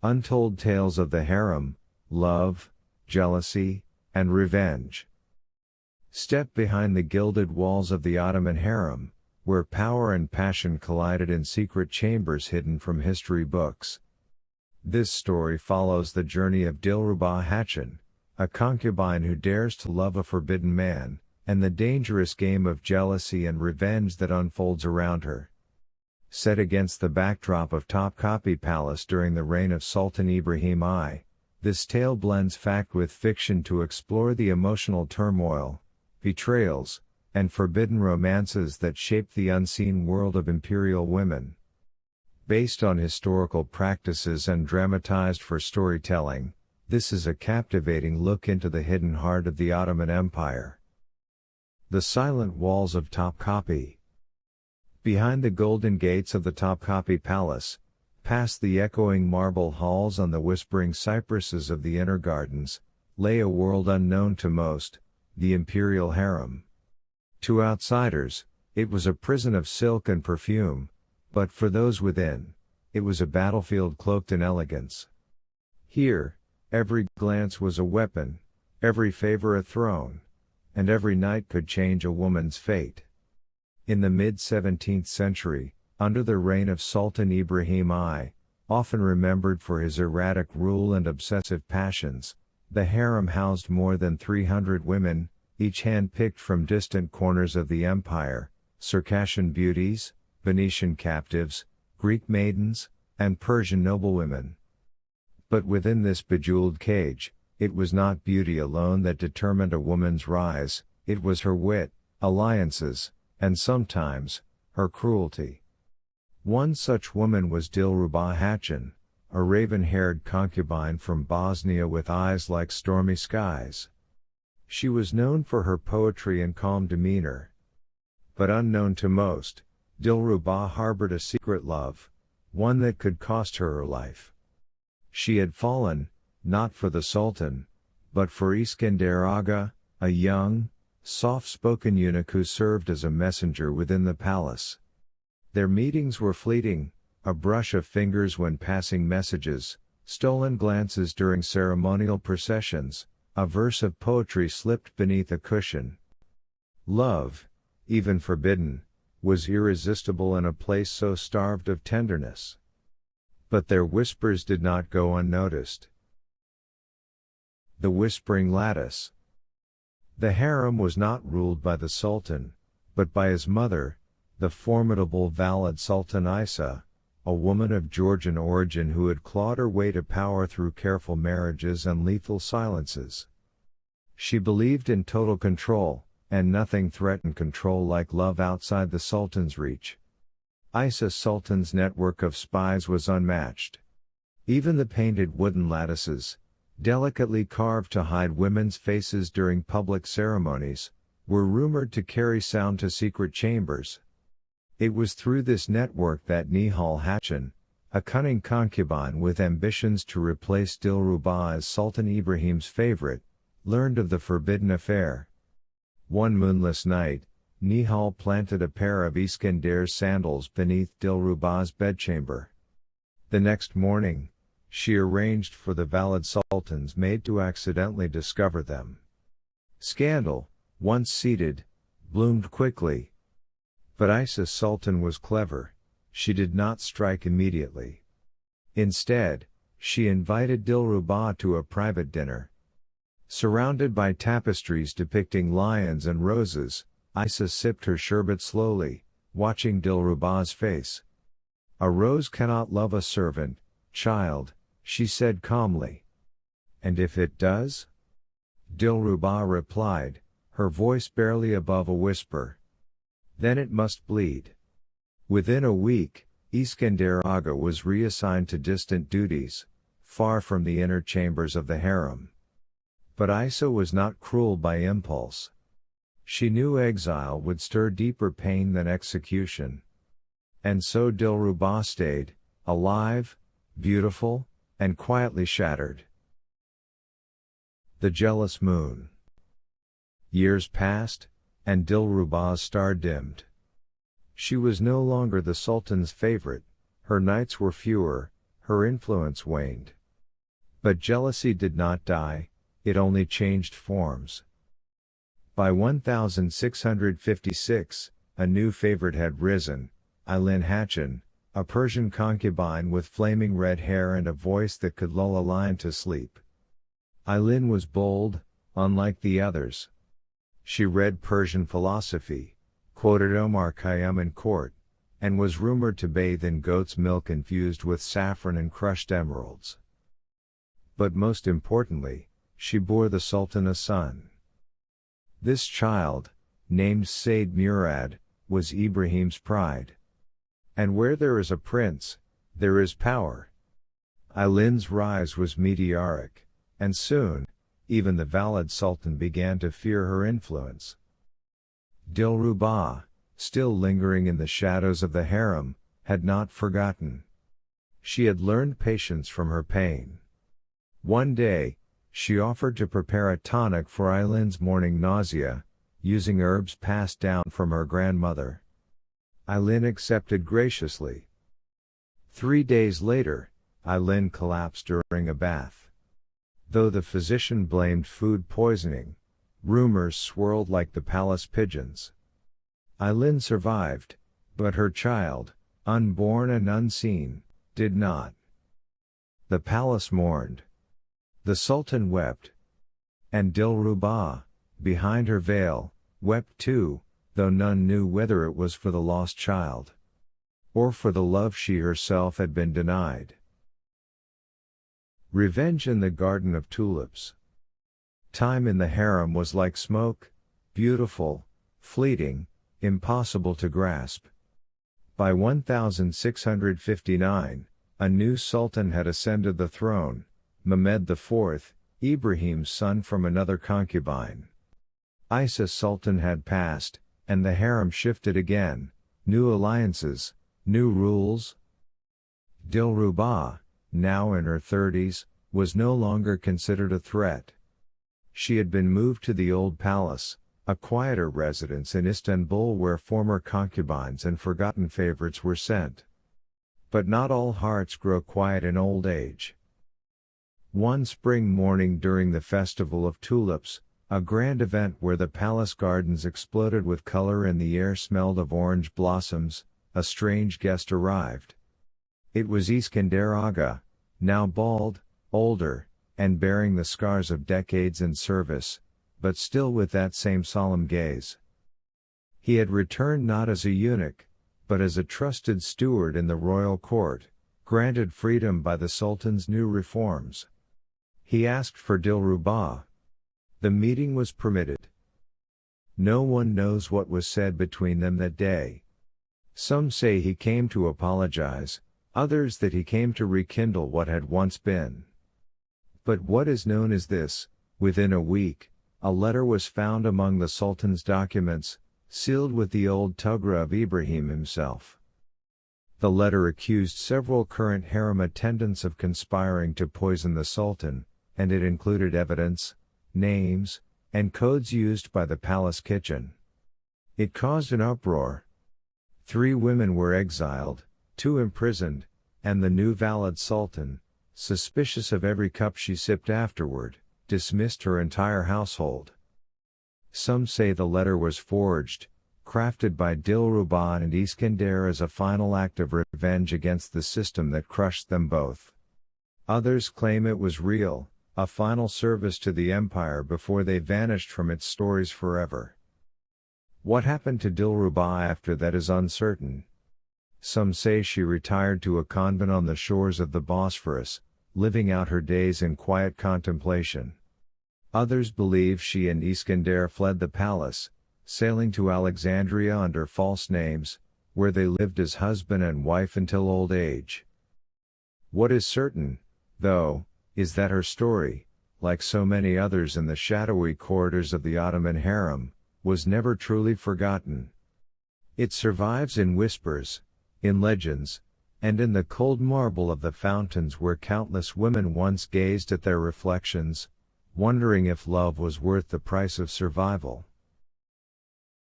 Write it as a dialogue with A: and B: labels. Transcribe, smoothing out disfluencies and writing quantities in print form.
A: Untold tales of the harem, love, jealousy, and revenge. Step behind the gilded walls of the Ottoman Harem, where power and passion collided in secret chambers hidden from history books. This story follows the journey of Dilruba Hatun, a concubine who dares to love a forbidden man, and the dangerous game of jealousy and revenge that unfolds around her. Set against the backdrop of Topkapi Palace during the reign of Sultan Ibrahim I, this tale blends fact with fiction to explore the emotional turmoil, betrayals, and forbidden romances that shape the unseen world of imperial women. Based on historical practices and dramatized for storytelling, this is a captivating look into the hidden heart of the Ottoman Empire. The silent walls of Topkapi. Behind the golden gates of the Topkapi Palace, past the echoing marble halls and the whispering cypresses of the inner gardens, lay a world unknown to most, the imperial harem. To outsiders, it was a prison of silk and perfume, but for those within, it was a battlefield cloaked in elegance. Here, every glance was a weapon, every favor a throne, and every night could change a woman's fate. In the mid-17th century, under the reign of Sultan Ibrahim I, often remembered for his erratic rule and obsessive passions, the harem housed more than 300 women, each hand-picked from distant corners of the empire, Circassian beauties, Venetian captives, Greek maidens, and Persian noblewomen. But within this bejeweled cage, it was not beauty alone that determined a woman's rise, it was her wit, alliances, and sometimes, her cruelty. One such woman was Dilruba Hatun, a raven-haired concubine from Bosnia with eyes like stormy skies. She was known for her poetry and calm demeanor. But unknown to most, Dilruba harbored a secret love, one that could cost her life. She had fallen, not for the Sultan, but for Iskender Aga, a young, soft-spoken eunuch who served as a messenger within the palace. Their meetings were fleeting, a brush of fingers when passing messages, stolen glances during ceremonial processions, a verse of poetry slipped beneath a cushion. Love, even forbidden, was irresistible in a place so starved of tenderness. But their whispers did not go unnoticed. The Whispering Lattice. The harem was not ruled by the Sultan, but by his mother, the formidable Valid Sultan Isa, a woman of Georgian origin who had clawed her way to power through careful marriages and lethal silences. She believed in total control, and nothing threatened control like love outside the Sultan's reach. Isa Sultan's network of spies was unmatched. Even the painted wooden lattices, delicately carved to hide women's faces during public ceremonies, were rumored to carry sound to secret chambers. It was through this network that Nihal Hatun, a cunning concubine with ambitions to replace Dilruba as Sultan Ibrahim's favorite, learned of the forbidden affair. One moonless night, Nihal planted a pair of Iskender's sandals beneath Dilruba's bedchamber. The next morning, she arranged for the Valid Sultan's maid to accidentally discover them. Scandal, once seated, bloomed quickly. But Isa Sultan was clever, she did not strike immediately. Instead, she invited Dilruba to a private dinner. Surrounded by tapestries depicting lions and roses, Isa sipped her sherbet slowly, watching Dilruba's face. "A rose cannot love a servant, child," she said calmly. "And if it does?" Dilruba replied, her voice barely above a whisper. "Then it must bleed." Within a week, Iskender Aga was reassigned to distant duties, far from the inner chambers of the harem. But Isa was not cruel by impulse. She knew exile would stir deeper pain than execution. And so Dilruba stayed, alive, beautiful, and quietly shattered. The Jealous Moon. Years passed, and Dilruba's star dimmed. She was no longer the Sultan's favorite, her nights were fewer, her influence waned. But jealousy did not die, it only changed forms. By 1656, a new favorite had risen, Aylin Hatun, a Persian concubine with flaming red hair and a voice that could lull a lion to sleep. Aylin was bold, unlike the others. She read Persian philosophy, quoted Omar Khayyam in court, and was rumored to bathe in goat's milk infused with saffron and crushed emeralds. But most importantly, she bore the Sultan a son. This child, named Said Murad, was Ibrahim's pride. And where there is a prince, there is power. Aylin's rise was meteoric, and soon, even the valid Sultan began to fear her influence. Dilruba, still lingering in the shadows of the harem, had not forgotten. She had learned patience from her pain. One day, she offered to prepare a tonic for Aylin's morning nausea, using herbs passed down from her grandmother. Aylin accepted graciously. 3 days later, Aylin collapsed during a bath. Though the physician blamed food poisoning, rumors swirled like the palace pigeons. Aylin survived, but her child, unborn and unseen, did not. The palace mourned. The Sultan wept. And Dilruba, behind her veil, wept too, though none knew whether it was for the lost child, or for the love she herself had been denied. Revenge in the Garden of Tulips. Time in the harem was like smoke, beautiful, fleeting, impossible to grasp. By 1659, a new sultan had ascended the throne, Mehmed IV, Ibrahim's son from another concubine. Isa's sultan had passed, and the harem shifted again, new alliances, new rules. Dilruba, now in her 30s, was no longer considered a threat. She had been moved to the old palace, a quieter residence in Istanbul where former concubines and forgotten favorites were sent. But not all hearts grow quiet in old age. One spring morning during the Festival of Tulips, a grand event where the palace gardens exploded with color and the air smelled of orange blossoms, a strange guest arrived. It was Iskandar Aga, now bald, older, and bearing the scars of decades in service, but still with that same solemn gaze. He had returned not as a eunuch, but as a trusted steward in the royal court, granted freedom by the Sultan's new reforms. He asked for Dilruba. The meeting was permitted. No one knows what was said between them that day. Some say he came to apologize, others that he came to rekindle what had once been. But what is known is this: within a week, a letter was found among the Sultan's documents, sealed with the old tugra of Ibrahim himself. The letter accused several current harem attendants of conspiring to poison the Sultan, and it included evidence, names, and codes used by the palace kitchen. It caused an uproar. 3 women were exiled, 2 imprisoned, and the new valid Sultan, suspicious of every cup she sipped afterward, dismissed her entire household. Some say the letter was forged, crafted by Dilruba and Iskandar as a final act of revenge against the system that crushed them both. Others claim it was real, a final service to the empire before they vanished from its stories forever. What happened to Dilruba after that is uncertain. Some say she retired to a convent on the shores of the Bosphorus, living out her days in quiet contemplation. Others believe she and Iskandar fled the palace, sailing to Alexandria under false names, where they lived as husband and wife until old age. What is certain, though, is that her story, like so many others in the shadowy corridors of the Ottoman Harem, was never truly forgotten. It survives in whispers, in legends, and in the cold marble of the fountains where countless women once gazed at their reflections, wondering if love was worth the price of survival.